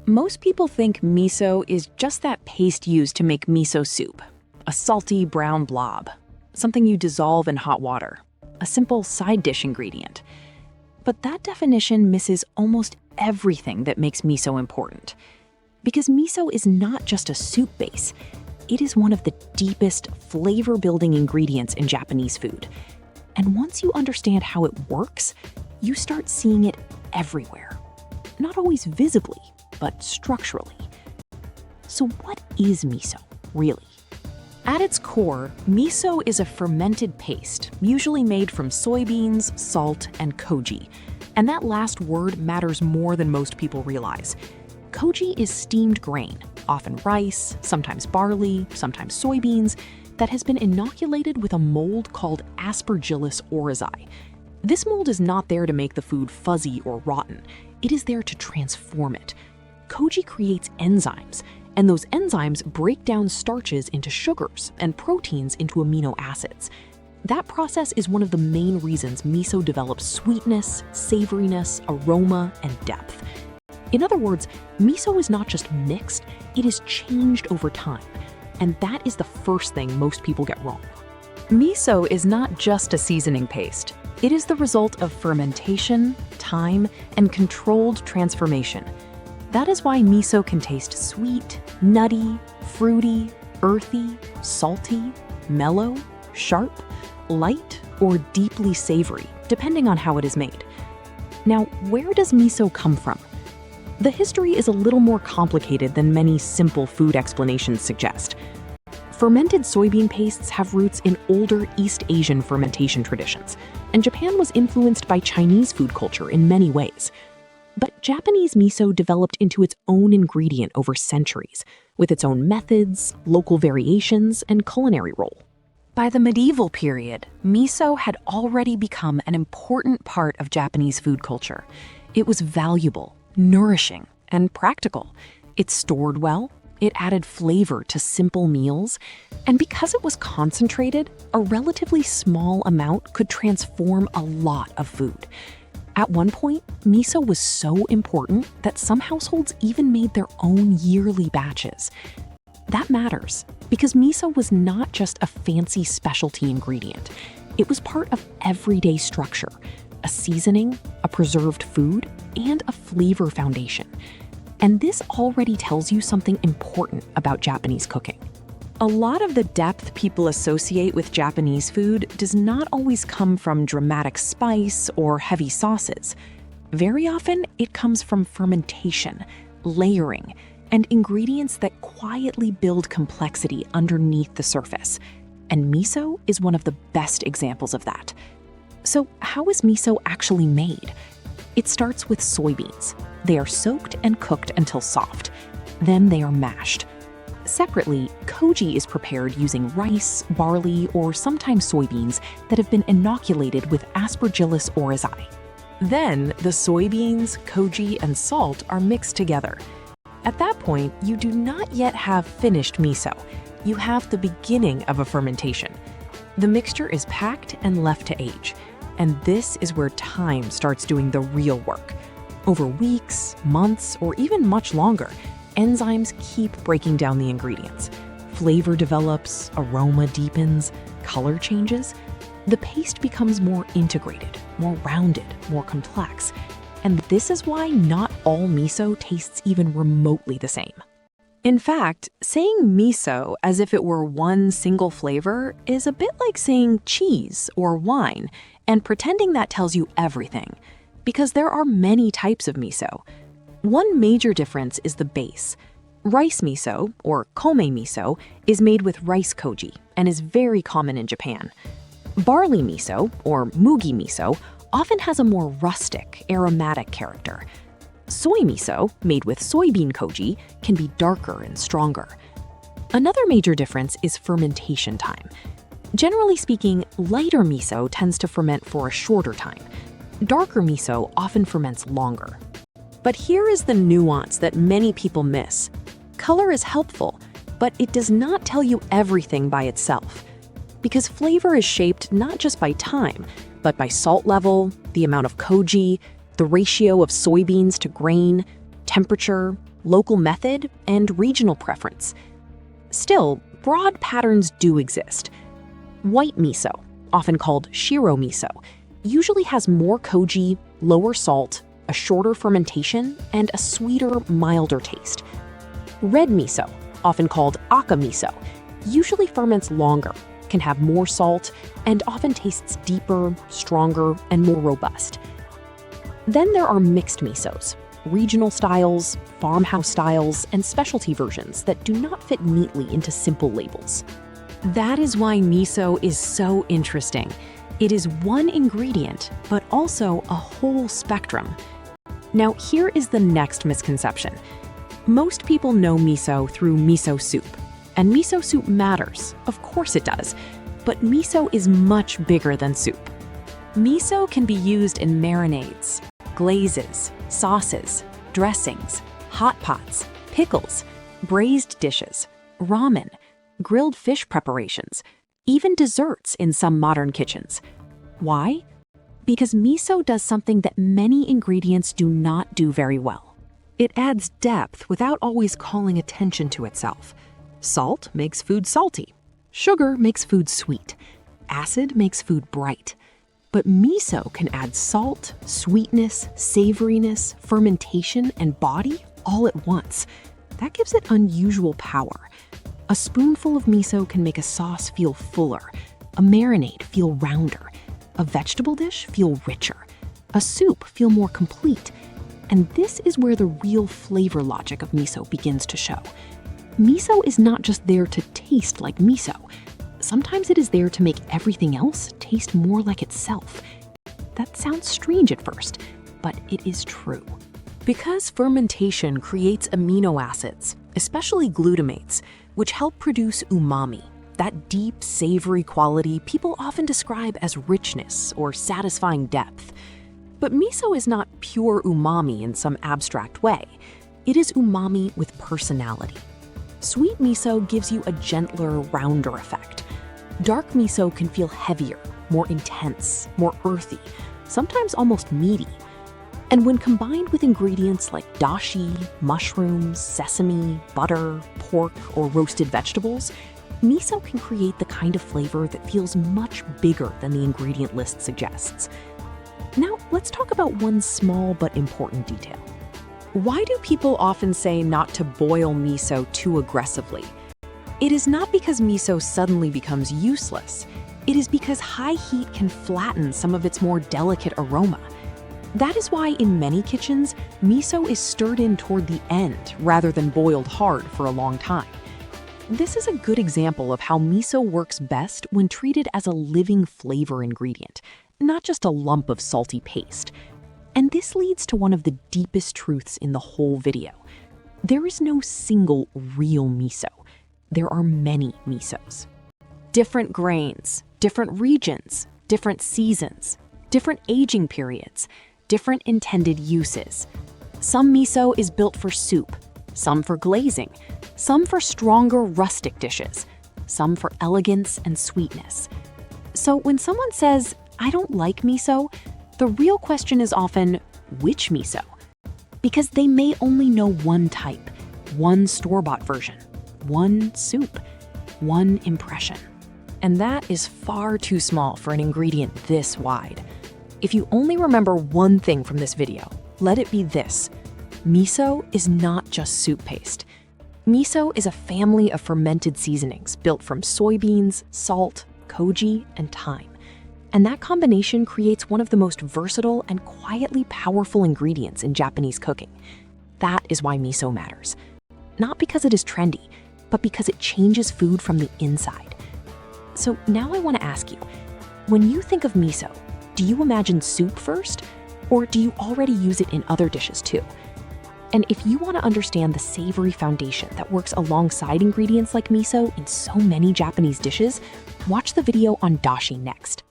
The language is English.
Most people think miso is just that paste used to make miso soup, a salty brown blob, something you dissolve in hot water, a simple side dish ingredient. But that definition misses almost everything that makes miso important. Because miso is not just a soup base, it is one of the deepest flavor-building ingredients in Japanese food. And once you understand how it works, you start seeing it everywhere. Not always visibly, but structurally. So what is miso, really? At its core, miso is a fermented paste, usually made from soybeans, salt, and koji. And that last word matters more than most people realize. Koji is steamed grain, often rice, sometimes barley, sometimes soybeans, that has been inoculated with a mold called Aspergillus oryzae. This mold is not there to make the food fuzzy or rotten. It is there to transform it. Koji creates enzymes, and those enzymes break down starches into sugars and proteins into amino acids. That process is one of the main reasons miso develops sweetness, savoriness, aroma, and depth. In other words, miso is not just mixed, it is changed over time. And that is the first thing most people get wrong. Miso is not just a seasoning paste. It is the result of fermentation, time, and controlled transformation. That is why miso can taste sweet, nutty, fruity, earthy, salty, mellow, sharp, light, or deeply savory, depending on how it is made. Now, where does miso come from? The history is a little more complicated than many simple food explanations suggest. Fermented soybean pastes have roots in older East Asian fermentation traditions, and Japan was influenced by Chinese food culture in many ways. But Japanese miso developed into its own ingredient over centuries, with its own methods, local variations, and culinary role. By the medieval period, miso had already become an important part of Japanese food culture. It was valuable, nourishing, and practical. It stored well, it added flavor to simple meals, and because it was concentrated, a relatively small amount could transform a lot of food. At one point, miso was so important that some households even made their own yearly batches. That matters because miso was not just a fancy specialty ingredient. It was part of everyday structure, a seasoning, a preserved food, and a flavor foundation. And this already tells you something important about Japanese cooking. A lot of the depth people associate with Japanese food does not always come from dramatic spice or heavy sauces. Very often, it comes from fermentation, layering, and ingredients that quietly build complexity underneath the surface. And miso is one of the best examples of that. So how is miso actually made? It starts with soybeans. They are soaked and cooked until soft. Then they are mashed. Separately, koji is prepared using rice, barley, or sometimes soybeans that have been inoculated with Aspergillus oryzae. Then, the soybeans, koji, and salt are mixed together. At that point, you do not yet have finished miso. You have the beginning of a fermentation. The mixture is packed and left to age. And this is where time starts doing the real work. Over weeks, months, or even much longer, enzymes keep breaking down the ingredients. Flavor develops, aroma deepens, color changes. The paste becomes more integrated, more rounded, more complex. And this is why not all miso tastes even remotely the same. In fact, saying miso as if it were one single flavor is a bit like saying cheese or wine and pretending that tells you everything, because there are many types of miso. One major difference is the base. Rice miso, or kome miso, is made with rice koji and is very common in Japan. Barley miso, or mugi miso, often has a more rustic, aromatic character. Soy miso, made with soybean koji, can be darker and stronger. Another major difference is fermentation time. Generally speaking, lighter miso tends to ferment for a shorter time. Darker miso often ferments longer. But here is the nuance that many people miss. Color is helpful, but it does not tell you everything by itself. Because flavor is shaped not just by time, but by salt level, the amount of koji, the ratio of soybeans to grain, temperature, local method, and regional preference. Still, broad patterns do exist. White miso, often called shiro miso, usually has more koji, lower salt, a shorter fermentation, and a sweeter, milder taste. Red miso, often called aka miso, usually ferments longer, can have more salt, and often tastes deeper, stronger, and more robust. Then there are mixed misos, regional styles, farmhouse styles, and specialty versions that do not fit neatly into simple labels. That is why miso is so interesting. It is one ingredient, but also a whole spectrum. Now, here is the next misconception. Most people know miso through miso soup. And miso soup matters, of course it does, but miso is much bigger than soup. Miso can be used in marinades, glazes, sauces, dressings, hot pots, pickles, braised dishes, ramen, grilled fish preparations, even desserts in some modern kitchens. Why? Because miso does something that many ingredients do not do very well. It adds depth without always calling attention to itself. Salt makes food salty. Sugar makes food sweet. Acid makes food bright. But miso can add salt, sweetness, savoriness, fermentation, and body all at once. That gives it unusual power. A spoonful of miso can make a sauce feel fuller, a marinade feel rounder, a vegetable dish feel richer, a soup feel more complete. And this is where the real flavor logic of miso begins to show. Miso is not just there to taste like miso. Sometimes it is there to make everything else taste more like itself. That sounds strange at first, but it is true. Because fermentation creates amino acids, especially glutamates, which help produce umami, that deep, savory quality people often describe as richness or satisfying depth. But miso is not pure umami in some abstract way. It is umami with personality. Sweet miso gives you a gentler, rounder effect. Dark miso can feel heavier, more intense, more earthy, sometimes almost meaty. And when combined with ingredients like dashi, mushrooms, sesame, butter, pork, or roasted vegetables, miso can create the kind of flavor that feels much bigger than the ingredient list suggests. Now, let's talk about one small but important detail. Why do people often say not to boil miso too aggressively? It is not because miso suddenly becomes useless. It is because high heat can flatten some of its more delicate aroma. That is why in many kitchens, miso is stirred in toward the end rather than boiled hard for a long time. This is a good example of how miso works best when treated as a living flavor ingredient, not just a lump of salty paste. And this leads to one of the deepest truths in the whole video. There is no single real miso. There are many misos. Different grains, different regions, different seasons, different aging periods, different intended uses. Some miso is built for soup, some for glazing, some for stronger rustic dishes, some for elegance and sweetness. So when someone says, "I don't like miso," the real question is often, which miso? Because they may only know one type, one store-bought version, one soup, one impression. And that is far too small for an ingredient this wide. If you only remember one thing from this video, let it be this: miso is not just soup paste. Miso is a family of fermented seasonings built from soybeans, salt, koji, and thyme. And that combination creates one of the most versatile and quietly powerful ingredients in Japanese cooking. That is why miso matters. Not because it is trendy, but because it changes food from the inside. So now I want to ask you, when you think of miso, do you imagine soup first? Or do you already use it in other dishes too? And if you want to understand the savory foundation that works alongside ingredients like miso in so many Japanese dishes, watch the video on dashi next.